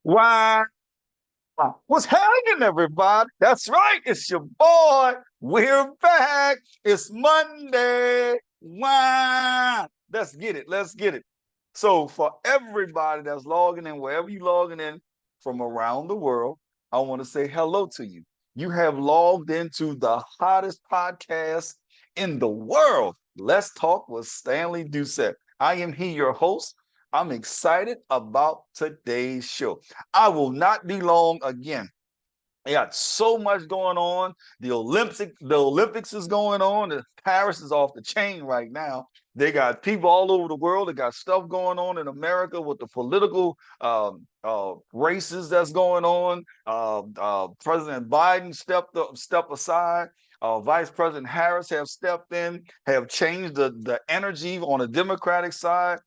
Why? What's happening, everybody? That's right. It's your boy. We're back. It's Monday. Why? Let's get it. Let's get it. So, for everybody that's logging in, wherever you logging in from around the world, I want to say hello to you. You have logged into the hottest podcast in the world. Let's talk with Stanley Doucette. I am he, your host. I'm excited about today's show. I will not be long again. They got so much going on. The Olympics is going on. Paris is off the chain right now. They got people all over the world. They got stuff going on in America with the political races that's going on. President Biden stepped aside. Vice President Harris have stepped in, have changed the energy on the Democratic side.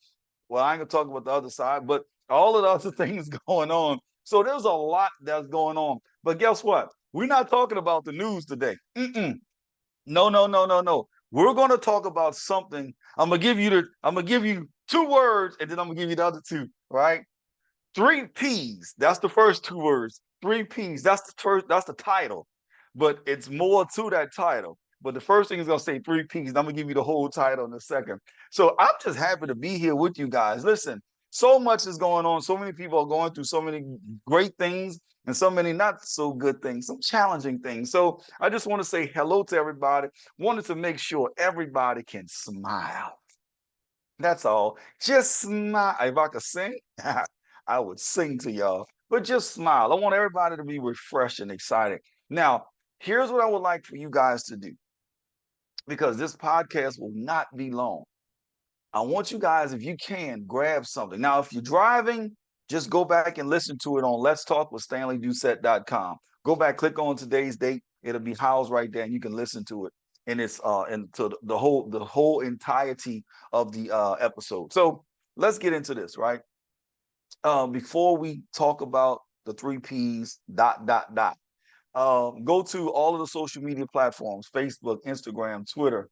Well, I ain't gonna talk about the other side, but all of the other things going on. So there's a lot that's going on. But guess what? We're not talking about the news today. No, no, no, no, no. We're going to talk about something. I'm gonna give you two words, and then I'm gonna give you the other two. Right? Three P's. That's the first two words. Three P's. That's the first. That's the title. But it's more to that title. But the first thing is gonna say three P's. And I'm gonna give you the whole title in a second. So I'm just happy to be here with you guys. Listen, so much is going on. So many people are going through so many great things and so many not so good things, some challenging things. So I just want to say hello to everybody. Wanted to make sure everybody can smile. That's all. Just smile. If I could sing, I would sing to y'all. But just smile. I want everybody to be refreshed and excited. Now, here's what I would like for you guys to do because this podcast will not be long. I want you guys, if you can, grab something. Now, if you're driving, just go back and listen to it on Let's Talk with StanleyDoucette.com. Go back, click on today's date. It'll be housed right there, and you can listen to it. And it's and to the whole entirety of the episode. So let's get into this, right? Before we talk about the three P's, dot dot dot. Go to all of the social media platforms: Facebook, Instagram, Twitter,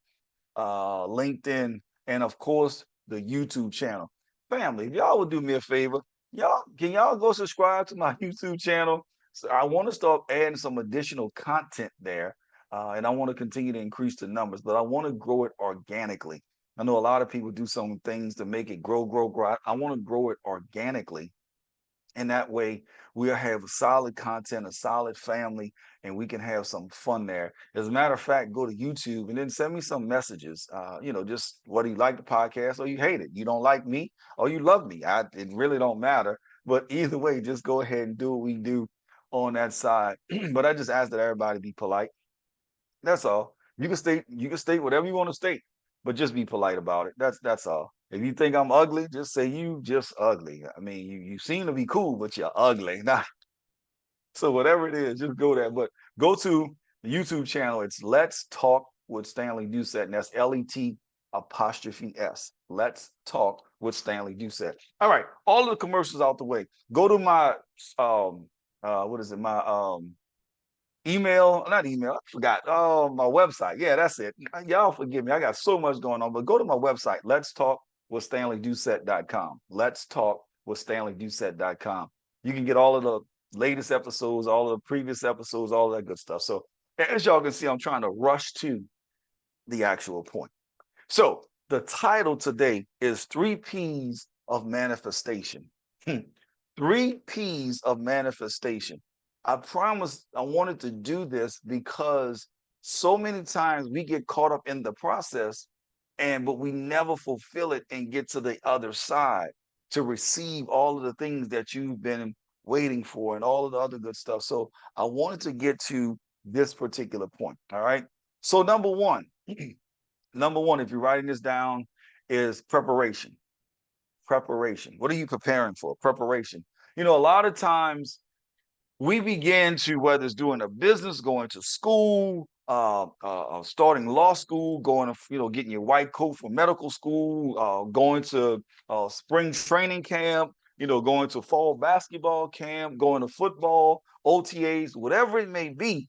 LinkedIn, and of course the YouTube channel. Family, if y'all would do me a favor, y'all go subscribe to my YouTube channel? So I want to start adding some additional content there, and I want to continue to increase the numbers, but I want to grow it organically. I know a lot of people do some things to make it grow, grow, grow. I want to grow it organically, and that way we'll have solid content, a solid family, and we can have some fun there. As a matter of fact, go to YouTube and then send me some messages. Just whether you like the podcast or you hate it, you don't like me or you love me. It really don't matter. But either way, just go ahead and do what we do on that side. But I just ask that everybody be polite. That's all. You can state whatever you want to state, but just be polite about it. That's all. If you think I'm ugly, just say you just ugly. I mean, you seem to be cool, but you're ugly. Nah. So whatever it is, just go there. But go to the YouTube channel. It's Let's Talk with Stanley Doucette, and that's LET apostrophe S. Let's Talk with Stanley Doucette. All right, all of the commercials out the way. Go to my what is it? My email, not email, I forgot. Oh, my website. Yeah, that's it. Y'all forgive me. I got so much going on, but go to my website. Let's talk with StanleyDoucette.com. Let's talk with StanleyDoucette.com. You can get all of the latest episodes, all of the previous episodes, all that good stuff. So as y'all can see, I'm trying to rush to the actual point. So the title today is Three P's of Manifestation. Three P's of Manifestation. I promised I wanted to do this because so many times we get caught up in the process but we never fulfill it and get to the other side to receive all of the things that you've been waiting for and all of the other good stuff. So I wanted to get to this particular point. All right. So number one, if you're writing this down, is preparation. Preparation. What are you preparing for? Preparation. A lot of times we begin to, whether it's doing a business, going to school, starting law school, going to, getting your white coat for medical school, going to spring training camp, going to fall basketball camp, going to football, OTAs, whatever it may be.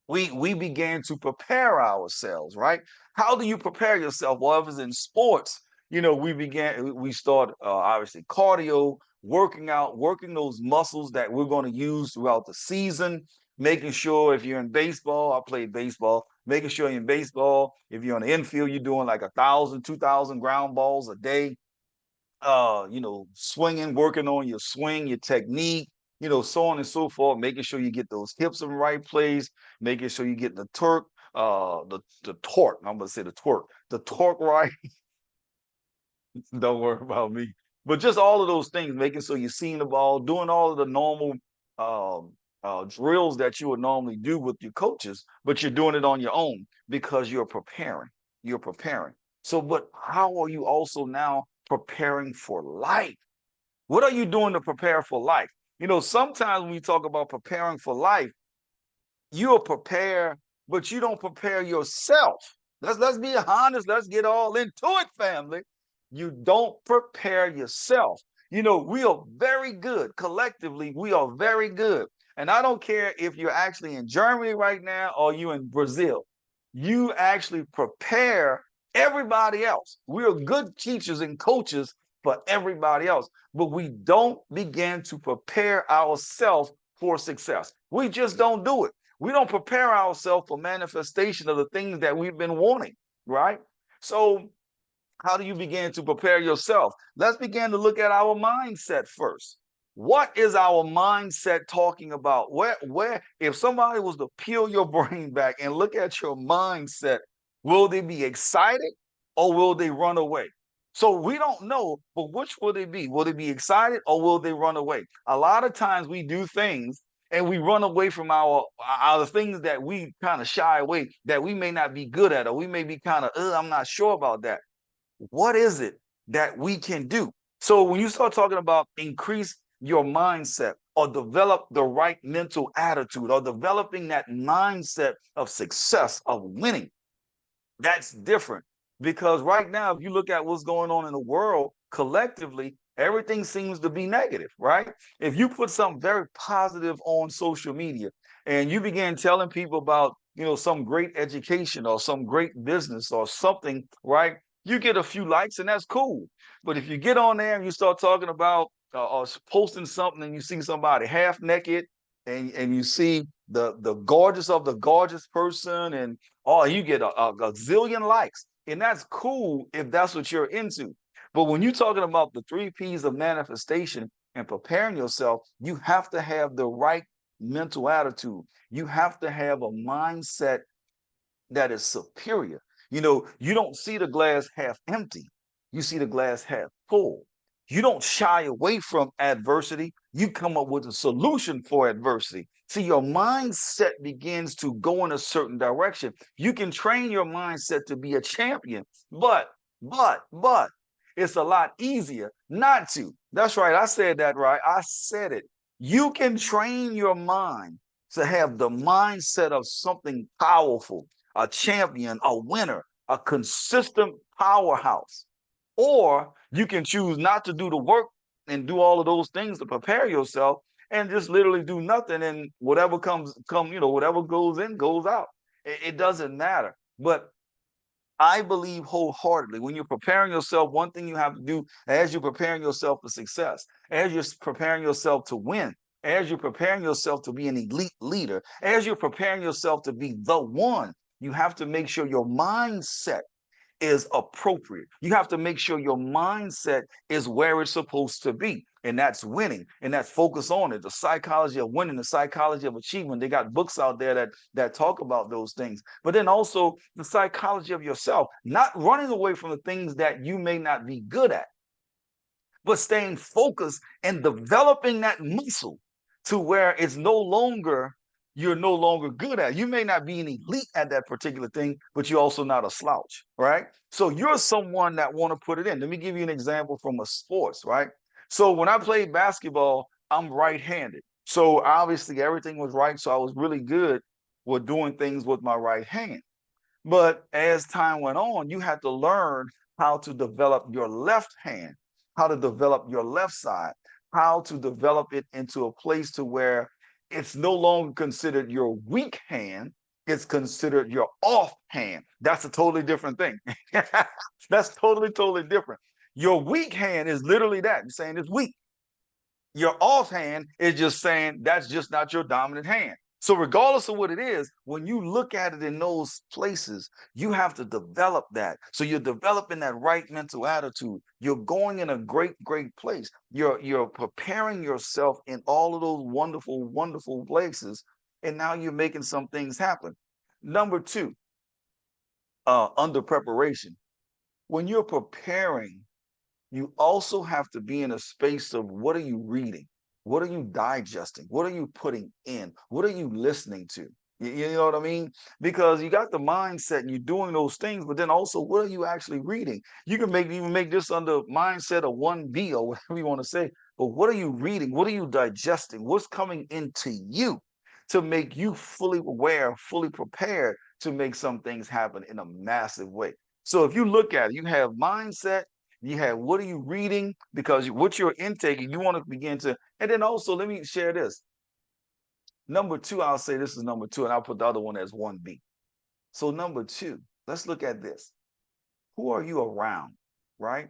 We began to prepare ourselves, right? How do you prepare yourself? Well, if it's in sports, we start obviously cardio, working out, working those muscles that we're going to use throughout the season, making sure if you're in baseball, I played baseball, making sure you're in baseball, if you're on the infield, you're doing like 1,000, 2,000 ground balls a day, swinging, working on your swing, your technique, so on and so forth, making sure you get those hips in the right place, making sure you get the torque. I'm gonna say the torque right. Don't worry about me. But just all of those things, making sure you're seeing the ball, doing all of the normal um, drills that you would normally do with your coaches, but you're doing it on your own because you're preparing. You're preparing. So, but how are you also now preparing for life? What are you doing to prepare for life? Sometimes when we talk about preparing for life, you'll prepare, but you don't prepare yourself. Let's be honest. Let's get all into it, family. You don't prepare yourself. We are very good collectively. We are very good. And I don't care if you're actually in Germany right now or you in Brazil. You actually prepare everybody else. We are good teachers and coaches for everybody else, but we don't begin to prepare ourselves for success. We just don't do it. We don't prepare ourselves for manifestation of the things that we've been wanting, right? So how do you begin to prepare yourself? Let's begin to look at our mindset first. What is our mindset talking about? Where, if somebody was to peel your brain back and look at your mindset, will they be excited or will they run away? So we don't know, but which will they be? Will they be excited or will they run away? A lot of times we do things and we run away from our things that we kind of shy away, that we may not be good at, or we may be kind of, I'm not sure about that. What is it that we can do? So when you start talking about increase your mindset or develop the right mental attitude or developing that mindset of success, of winning, that's different. Because right now, if you look at what's going on in the world collectively, everything seems to be negative, right? If you put something very positive on social media and you begin telling people about, some great education or some great business or something, right? You get a few likes and that's cool. But if you get on there and you start talking about or posting something and you see somebody half naked and you see the gorgeous of the gorgeous person and you get a zillion likes. And that's cool if that's what you're into. But when you're talking about the 3 P's of manifestation and preparing yourself, you have to have the right mental attitude. You have to have a mindset that is superior. You don't see the glass half empty. You see the glass half full. You don't shy away from adversity. You come up with a solution for adversity. See, your mindset begins to go in a certain direction. You can train your mindset to be a champion, but it's a lot easier not to. That's right. I said that right. I said it. You can train your mind to have the mindset of something powerful, a champion, a winner, a consistent powerhouse. Or you can choose not to do the work and do all of those things to prepare yourself and just literally do nothing. And whatever whatever goes in, goes out. It doesn't matter. But I believe wholeheartedly when you're preparing yourself, one thing you have to do as you're preparing yourself for success, as you're preparing yourself to win, as you're preparing yourself to be an elite leader, as you're preparing yourself to be the one, you have to make sure your mindset is appropriate. You have to make sure your mindset is where it's supposed to be. And that's winning. And that's focus on it. The psychology of winning, the psychology of achievement. They got books out there that talk about those things. But then also the psychology of yourself, not running away from the things that you may not be good at, but staying focused and developing that muscle to where you're no longer good at. You may not be an elite at that particular thing, but you're also not a slouch, right? So you're someone that want to put it in. Let me give you an example from a sports, right? So when I played basketball, I'm right-handed. So obviously everything was right. So I was really good with doing things with my right hand. But as time went on, you had to learn how to develop your left hand, how to develop your left side, how to develop it into a place to where it's no longer considered your weak hand. it's considered your offhand. That's a totally different thing. That's totally different. Your weak hand is literally that. You're saying it's weak. Your offhand is just saying that's just not your dominant hand. So, regardless of what it is, when you look at it in those places, you have to develop that. So, you're developing that right mental attitude. You're going in a great place. You're preparing yourself in all of those wonderful places. And now you're making some things happen. Number two, under preparation, when you're preparing, you also have to be in a space of what are you reading? What are you digesting? What are you putting in? What are you listening to? You know what I mean? Because you got the mindset and you're doing those things, but then also what are you actually reading? You can even make this under mindset of 1B or whatever you want to say. But what are you reading? What are you digesting? What's coming into you to make you fully aware, fully prepared to make some things happen in a massive way? So if you look at it, you have mindset, you have what are you reading? Because what you're intaking, you want to begin to, and then also let me share this. Number two, I'll say this is number two, and I'll put the other one as 1B. So number two, let's look at this. Who are you around, right?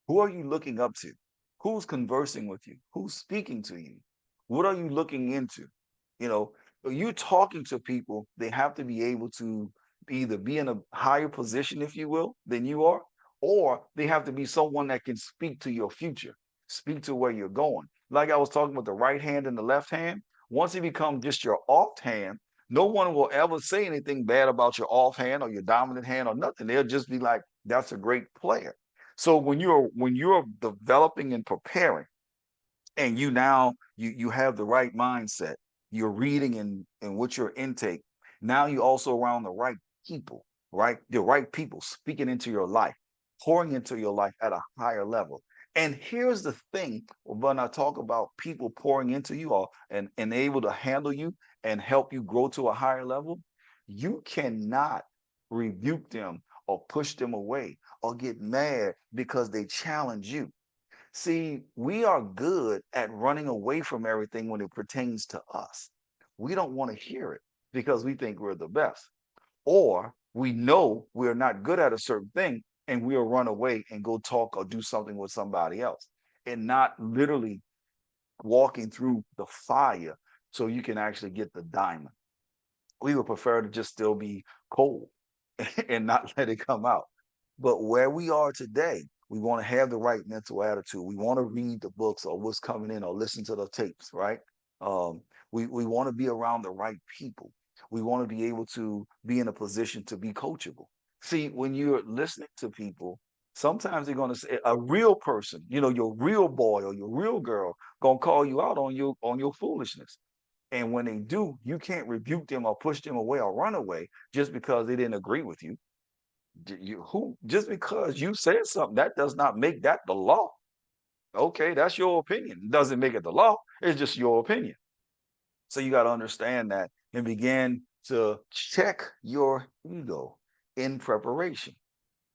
Who are you looking up to? Who's conversing with you? Who's speaking to you? What are you looking into? You know, you talking to people, they have to be able to either be in a higher position, if you will, than you are, or they have to be someone that can speak to your future, speak to where you're going. Like I was talking about the right hand and the left hand, once it becomes just your off hand, no one will ever say anything bad about your off hand or your dominant hand or nothing. They'll just be like, that's a great player. So when you're developing and preparing, and you have the right mindset, you're reading and what your intake. Now you're also around the right people, right? The right people speaking into your life, pouring into your life at a higher level. And here's the thing when I talk about people pouring into you all and able to handle you and help you grow to a higher level, you cannot rebuke them or push them away or get mad because they challenge you. See, we are good at running away from everything when it pertains to us. We don't want to hear it because we think we're the best. Or we know we're not good at a certain thing and we'll run away and go talk or do something with somebody else and not literally walking through the fire so you can actually get the diamond. We would prefer to just still be cold and not let it come out. But where we are today, we want to have the right mental attitude. We want to read the books or what's coming in or listen to the tapes, right? Um, we want to be around the right people. We want to be able to be in a position to be coachable. See, when you're listening to people, sometimes they're going to say a real person, your real boy or your real girl, gonna call you out on your foolishness. And when they do, you can't rebuke them or push them away or run away just because they didn't agree with you. Who just because you said something that does not make that the law. Okay, that's your opinion. It doesn't make it the law. It's just your opinion. So you got to understand that and begin to check your ego in preparation.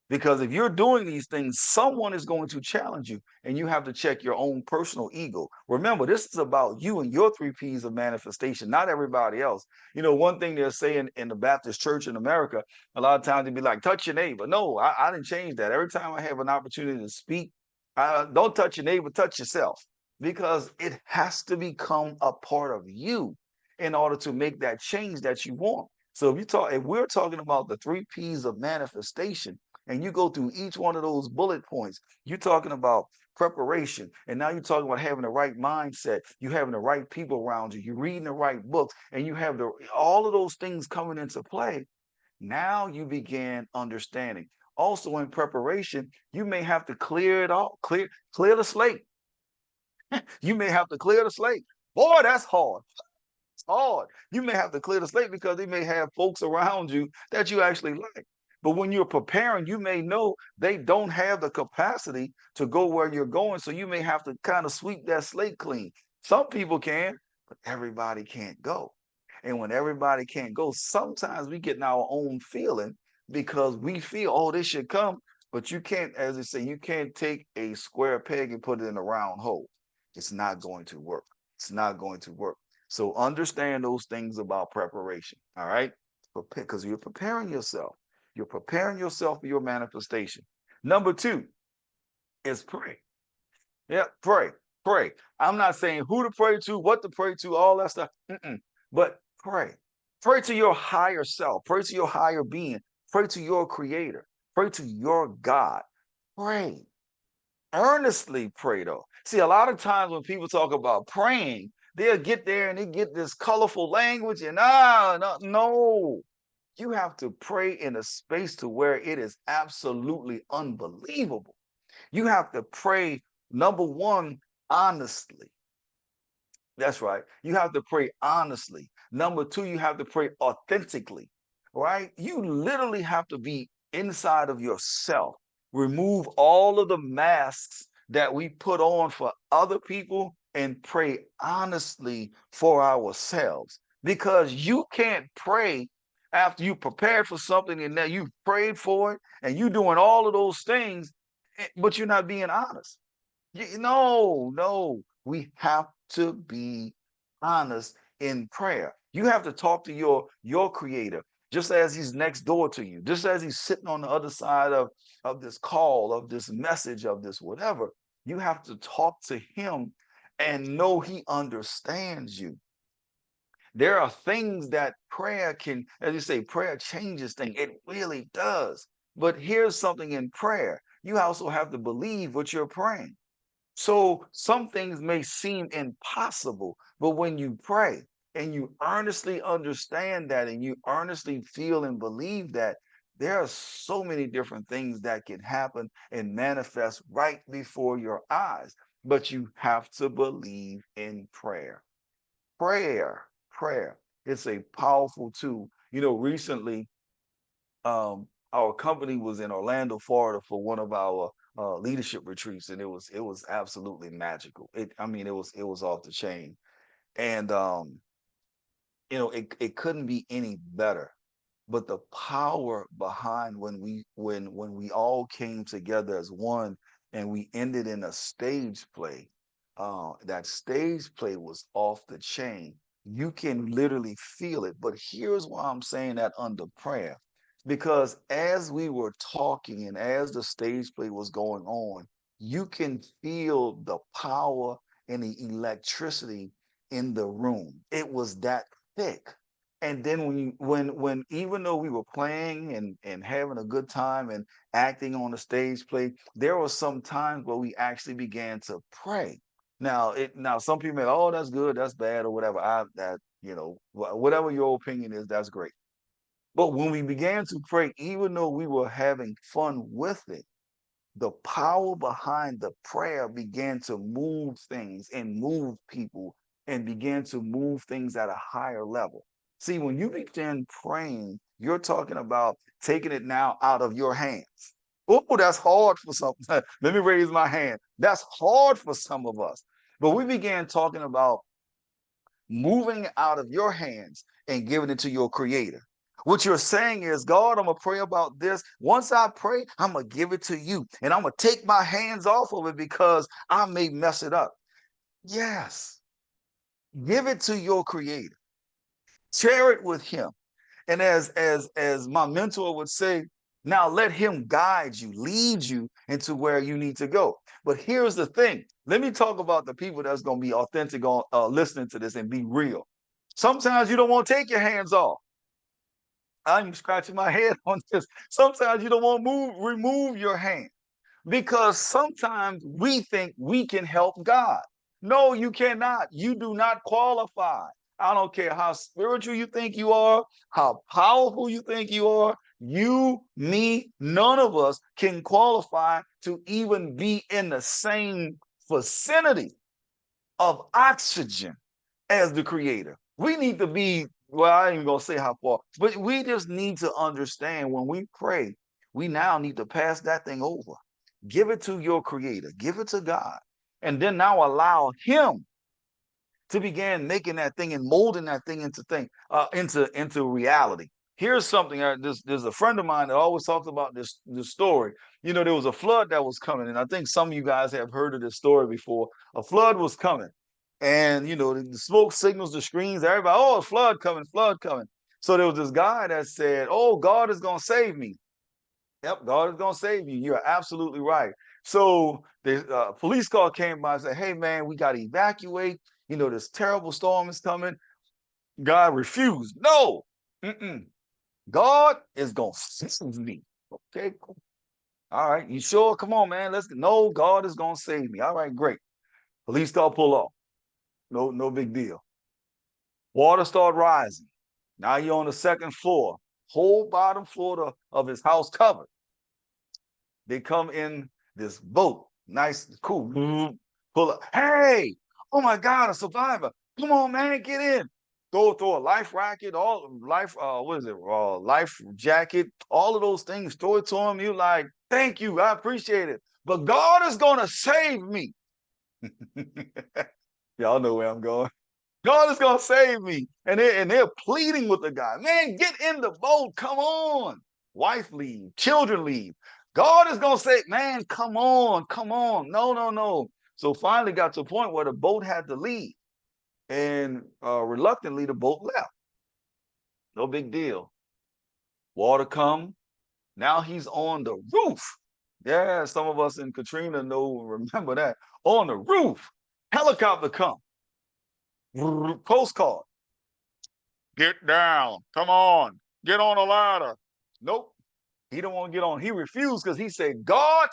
Because if you're doing these things, someone is going to challenge you, and you have to check your own personal ego. Remember, this is about you and your three P's of manifestation, not everybody else. One thing they're saying in the Baptist church in America, a lot of times they'd be like, touch your neighbor. No, I didn't change that. Every time I have an opportunity to speak, don't touch your neighbor, touch yourself, because it has to become a part of you in order to make that change that you want. So if we're talking about the three P's of manifestation, and you go through each one of those bullet points, you're talking about preparation. And now you're talking about having the right mindset. You having the right people around you. You're reading the right books and you have all of those things coming into play. Now you begin understanding. Also in preparation, you may have to clear it all, clear the slate. You may have to clear the slate. Boy, that's hard. It's hard. You may have to clear the slate because they may have folks around you that you actually like. But when you're preparing, you may know they don't have the capacity to go where you're going. So you may have to kind of sweep that slate clean. Some people can, but everybody can't go. And when everybody can't go, sometimes we get in our own feeling because we feel, oh, this should come. But you can't, as they say, you can't take a square peg and put it in a round hole. It's not going to work. It's not going to work. So understand those things about preparation. All right. Prepare, because you're preparing yourself. You're preparing yourself for your manifestation. Number two is pray. Yeah, pray, pray. I'm not saying who to pray to, what to pray to, all that stuff. But pray. Pray to your higher self. Pray to your higher being. Pray to your creator. Pray to your God. Pray. Earnestly pray, though. See, a lot of times when people talk about praying, they'll get there and they get this colorful language and no. You have to pray in a space to where it is absolutely unbelievable. You have to pray, number one, honestly. That's right. You have to pray honestly. Number two, you have to pray authentically, right? You literally have to be inside of yourself. Remove all of the masks that we put on for other people and pray honestly for ourselves. Because you can't pray after you prepared for something and that you prayed for it and you doing all of those things, but you're not being honest. No, we have to be honest in prayer. You have to talk to your creator, just as he's next door to you, just as he's sitting on the other side of this call, of this message, of this whatever. You have to talk to him and know he understands you. There are things that prayer can, as you say, prayer changes things. It really does. But here's something in prayer. You also have to believe what you're praying. So some things may seem impossible, but when you pray and you earnestly understand that and you earnestly feel and believe that, there are so many different things that can happen and manifest right before your eyes. But you have to believe in prayer. Prayer. It's a powerful tool. Recently, our company was in Orlando, Florida for one of our leadership retreats, and it was absolutely magical. It was off the chain, and it couldn't be any better. But the power behind when we all came together as one, and we ended in a stage play. That stage play was off the chain. You can literally feel it. But here's why I'm saying that under prayer, because as we were talking and as the stage play was going on, you can feel the power and the electricity in the room. It was that thick. And then when even though we were playing and having a good time and acting on the stage play, there were some times where we actually began to pray. Now some people may, oh, that's good, that's bad, or whatever. Whatever your opinion is, that's great. But when we began to pray, even though we were having fun with it, the power behind the prayer began to move things and move people and began to move things at a higher level. See, when you begin praying, you're talking about taking it now out of your hands. Oh, that's hard for some. Let me raise my hand. That's hard for some of us. But we began talking about moving out of your hands and giving it to your creator. What you're saying is, God, I'm going to pray about this. Once I pray, I'm going to give it to you. And I'm going to take my hands off of it because I may mess it up. Yes. Give it to your creator. Share it with him. And as my mentor would say, now let him guide you, lead you into where you need to go. But here's the thing. Let me talk about the people that's going to be authentic on listening to this and be real. Sometimes you don't want to take your hands off. I'm scratching my head on this. Sometimes you don't want to remove your hand because sometimes we think we can help God. No, you cannot. You do not qualify. I don't care how spiritual you think you are, how powerful you think you are. You, me, none of us can qualify to even be in the same vicinity of oxygen as the creator. We need to be, well, I ain't even gonna say how far, but we just need to understand when we pray, we now need to pass that thing over. Give it to your creator, give it to God, and then now allow him to begin making that thing and molding that thing into reality. Here's something. There's a friend of mine that always talks about this story. There was a flood that was coming, and I think some of you guys have heard of this story before. A flood was coming, and the smoke signals, the screens, everybody, oh, flood coming, flood coming. So there was this guy that said, "Oh, God is going to save me." Yep, God is going to save you. You're absolutely right. So the police car came by and said, "Hey, man, we got to evacuate. You know, this terrible storm is coming." God refused. No, mm-mm. God is going to save me. Okay, cool. All right, you sure? Come on, man. Let's. No, God is going to save me. All right, great. Police car pull off. No big deal. Water start rising. Now you're on the second floor. Whole bottom floor of his house covered. They come in this boat, nice, cool. Pull up. Hey, oh my God, a survivor! Come on, man, get in. Throw a life racket, all life. What is it? Life jacket, all of those things. Throw it to him. You like, thank you, I appreciate it. But God is gonna save me. Y'all know where I'm going. God is gonna save me. And they're pleading with the guy. Man, get in the boat. Come on. Wife leave, children leave. God is gonna say, man, come on, come on. No. So finally got to a point where the boat had to leave. And reluctantly the boat left. No big deal. Water come. Now he's on the roof. Yeah, some of us in Katrina remember that. On the roof. Helicopter come. Postcard. Get down. Come on. Get on a ladder. Nope. He don't want to get on. He refused because he said, God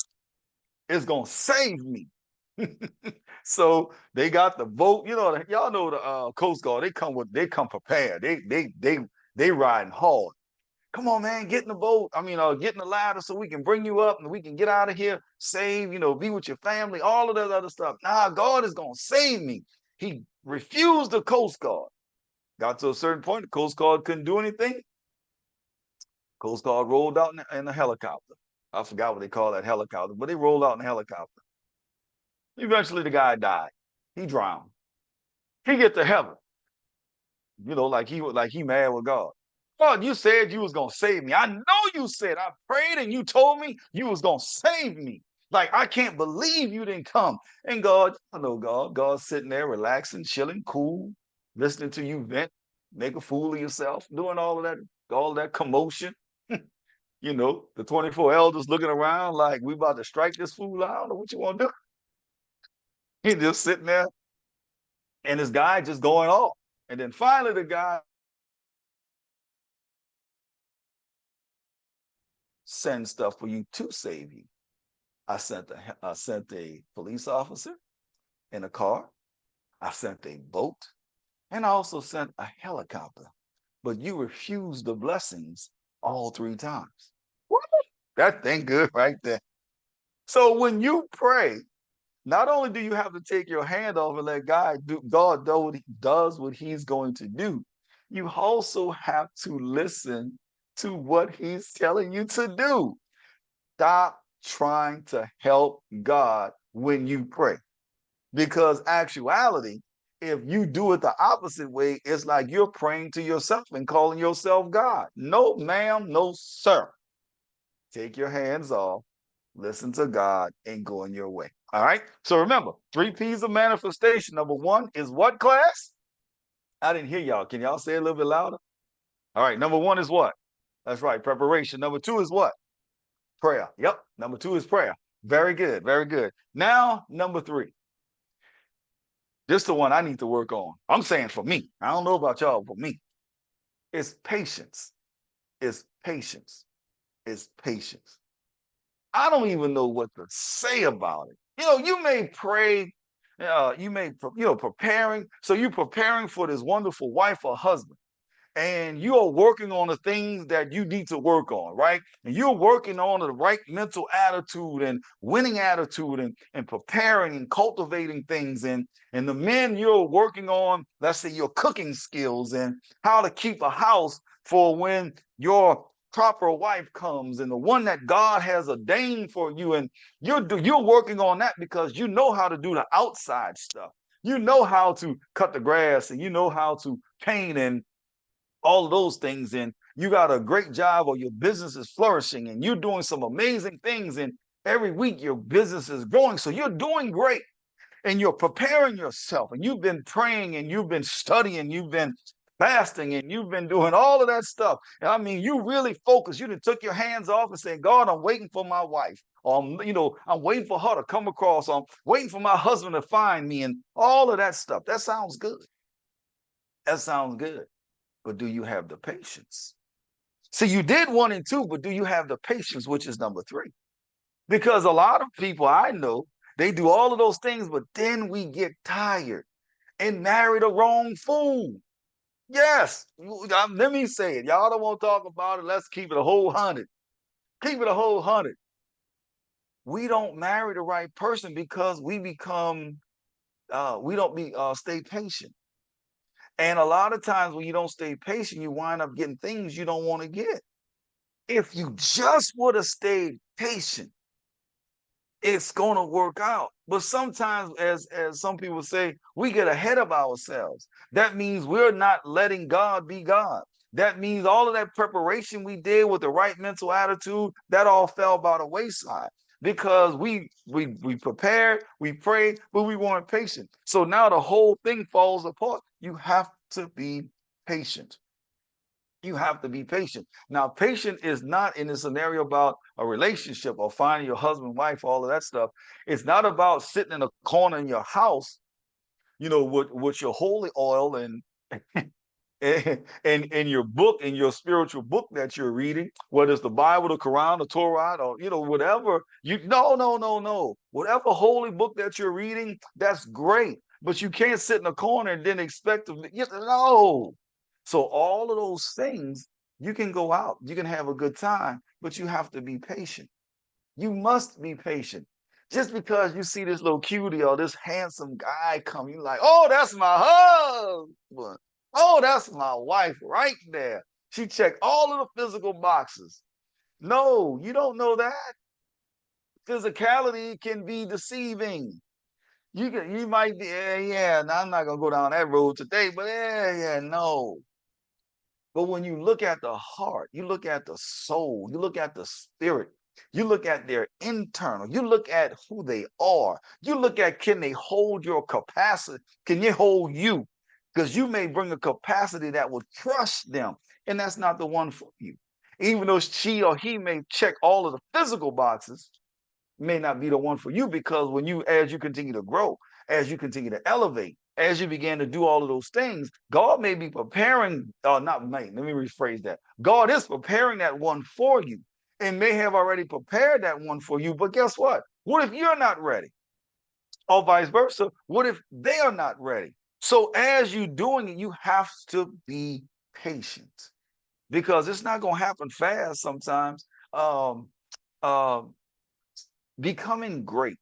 is going to save me. So they got the boat. You know, y'all know the Coast Guard. They come prepared. They riding hard. Come on, man, get in the boat. I mean, get in the ladder so we can bring you up and we can get out of here, save, be with your family, all of that other stuff. Nah, God is going to save me. He refused the Coast Guard. Got to a certain point, the Coast Guard couldn't do anything. Coast Guard rolled out in a helicopter. I forgot what they call that helicopter, but they rolled out in a helicopter. Eventually, the guy died. He drowned. He get to heaven. Like he mad with God. God, you said you was gonna save me. I know you said. I prayed and you told me you was gonna save me. Like, I can't believe you didn't come. And God, I know God. God's sitting there relaxing, chilling, cool, listening to you vent, make a fool of yourself, doing all that commotion. The 24 elders looking around like, we about to strike this fool. I don't know what you want to do. He just sitting there, and this guy just going off. And then finally the guy sends stuff for you to save you. I sent a police officer in a car. I sent a boat, and I also sent a helicopter. But you refused the blessings all 3 times. What? That thing good right there. So when you pray, not only do you have to take your hand off and let God do what he's going to do, you also have to listen to what he's telling you to do. Stop trying to help God when you pray. Because actuality, if you do it the opposite way, it's like you're praying to yourself and calling yourself God. No, ma'am, no, sir. Take your hands off, listen to God, and go in your way. All right? So remember, 3 P's of manifestation. Number 1 is what, class? I didn't hear y'all. Can y'all say it a little bit louder? All right. Number 1 is what? That's right. Preparation. Number 2 is what? Prayer. Yep. Number 2 is prayer. Very good. Very good. Now, number 3. This is the one I need to work on. I'm saying for me. I don't know about y'all, for me. It's patience. It's patience. It's patience. I don't even know what to say about it. You may pray, you may, preparing. So you're preparing for this wonderful wife or husband, and you are working on the things that you need to work on, right? And you're working on the right mental attitude and winning attitude and preparing and cultivating things. And the men, you're working on, let's say, your cooking skills and how to keep a house for when your proper wife comes, and the one that God has ordained for you. And you're working on that because you know how to do the outside stuff. You know how to cut the grass, and you know how to paint and all of those things. And you got a great job, or your business is flourishing, and you're doing some amazing things. And every week your business is growing. So you're doing great, and you're preparing yourself, and you've been praying, and you've been studying, you've been fasting and you've been doing all of that stuff. And I mean, you really focused. You done took your hands off and said, God, I'm waiting for my wife. I'm waiting for her to come across. I'm waiting for my husband to find me and all of that stuff. That sounds good. That sounds good. But do you have the patience? See, you did 1 and 2, but do you have the patience, which is number 3? Because a lot of people I know, they do all of those things, but then we get tired and marry the wrong fool. Yes, let me say it. Y'all don't want to talk about it. Let's keep it a whole 100. Keep it a whole 100. We don't marry the right person because we become, we don't stay patient. And a lot of times when you don't stay patient, you wind up getting things you don't want to get. If you just would have stayed patient, it's going to work out. But sometimes, as some people say, we get ahead of ourselves. That means we're not letting God be God. That means all of that preparation we did with the right mental attitude, that all fell by the wayside because we prepared, we prayed, but we weren't patient. So now the whole thing falls apart. You have to be patient. You have to be patient. Now, patient is not in the scenario about a relationship or finding your husband, wife, all of that stuff. It's not about sitting in a corner in your house, with your holy oil and and your book and your spiritual book that you're reading, whether it's the Bible, the Quran, the Torah, or whatever. No. Whatever holy book that you're reading, that's great. But you can't sit in a corner and then expect to, no. So all of those things, you can go out, you can have a good time, but you have to be patient. You must be patient. Just because you see this little cutie or this handsome guy come, you're like, oh, that's my husband. Oh, that's my wife right there. She checked all of the physical boxes. No, you don't know that. Physicality can be deceiving. You might be, yeah, now I'm not gonna go down that road today, but no. But when you look at the heart, you look at the soul, you look at the spirit, you look at their internal, you look at who they are, you look at, can they hold your capacity? Can they hold you? Because you may bring a capacity that will crush them, and that's not the one for you. Even though she or he may check all of the physical boxes, may not be the one for you, because as you continue to grow, as you continue to elevate, as you begin to do all of those things, God may be preparing, not may, let me rephrase that. God is preparing that one for you and may have already prepared that one for you. But guess what? What if you're not ready? Or vice versa? What if they are not ready? So as you're doing it, you have to be patient because it's not going to happen fast sometimes. Um, um, Becoming great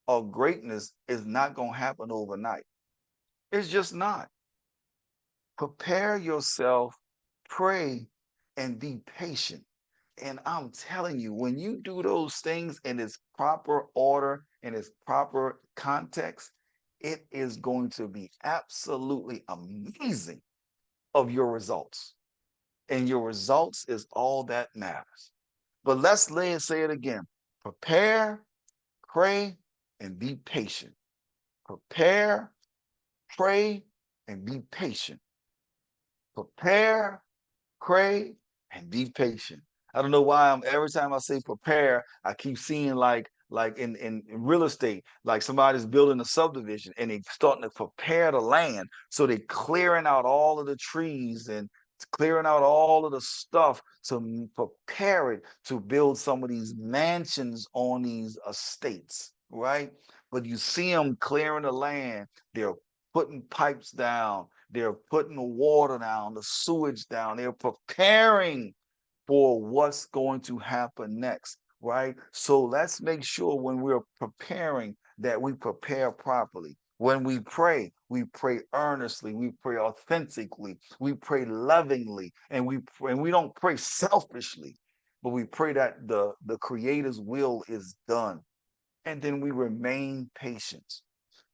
or greatness is not going to happen overnight. It's just not. Prepare yourself, pray, and be patient. And I'm telling you, when you do those things in its proper order, in its proper context, it is going to be absolutely amazing of your results. And your results is all that matters. But let's say it again. Prepare, pray, and be patient. Prepare, pray, and be patient. Prepare, pray, and be patient. I don't know why every time I say prepare, I keep seeing like in real estate, like somebody's building a subdivision and they starting to prepare the land. So they're clearing out all of the trees and clearing out all of the stuff to prepare it to build some of these mansions on these estates, right? But you see them clearing the land, they're putting pipes down, they're putting the water down, the sewage down, they're preparing for what's going to happen next, right? So let's make sure when we're preparing that we prepare properly. When we pray earnestly, we pray authentically, we pray lovingly, and we don't pray selfishly, but we pray that the Creator's will is done. And then we remain patient.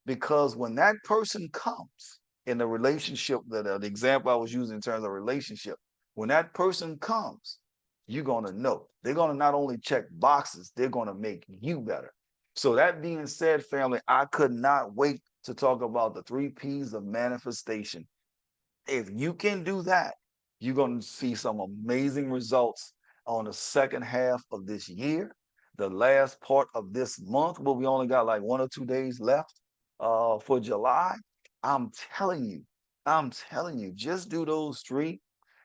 Because when that person comes in the relationship, the example I was using in terms of relationship, when that person comes, you're going to know. They're going to not only check boxes, they're going to make you better. So that being said, family, I could not wait to talk about the 3 P's of manifestation. If you can do that, you're going to see some amazing results on the second half of this year, the last part of this month, where we only got like 1 or 2 days left for July. I'm telling you, I'm telling you, just do those three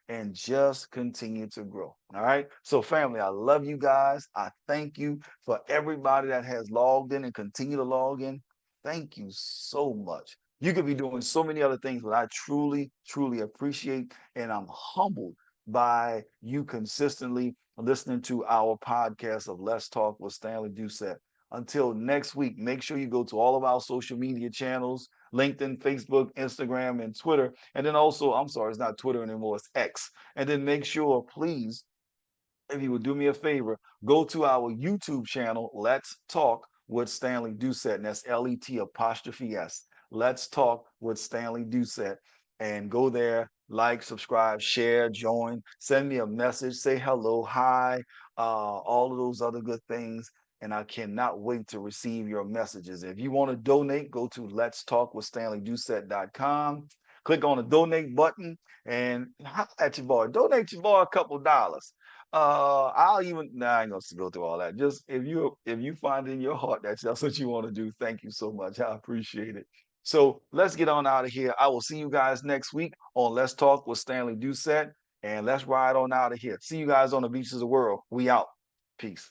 and just continue to grow. All right. So, family, I love you guys. I thank you for everybody that has logged in and continue to log in. Thank you so much. You could be doing so many other things, but I truly, truly appreciate and I'm humbled by you consistently listening to our podcast of Let's Talk with Stanley Doucette. Until next week, make sure you go to all of our social media channels: LinkedIn, Facebook, Instagram, and Twitter. And then also, I'm sorry, it's not Twitter anymore, it's X. And then make sure, please, if you would do me a favor, go to our YouTube channel, Let's Talk with Stanley Doucette, and that's LET''S. Let's Talk with Stanley Doucette, and go there, like, subscribe, share, join, send me a message, say hello, hi, all of those other good things. And I cannot wait to receive your messages. If you want to donate, go to Let's Talk with StanleyDoucette.com. Click on the donate button and holla at your boy. Donate your boy a couple dollars. I'll even I ain't gonna go through all that. Just if you find in your heart that that's what you want to do, thank you so much. I appreciate it. So let's get on out of here. I will see you guys next week on Let's Talk with Stanley Doucette, and let's ride on out of here. See you guys on the beaches of the world. We out. Peace.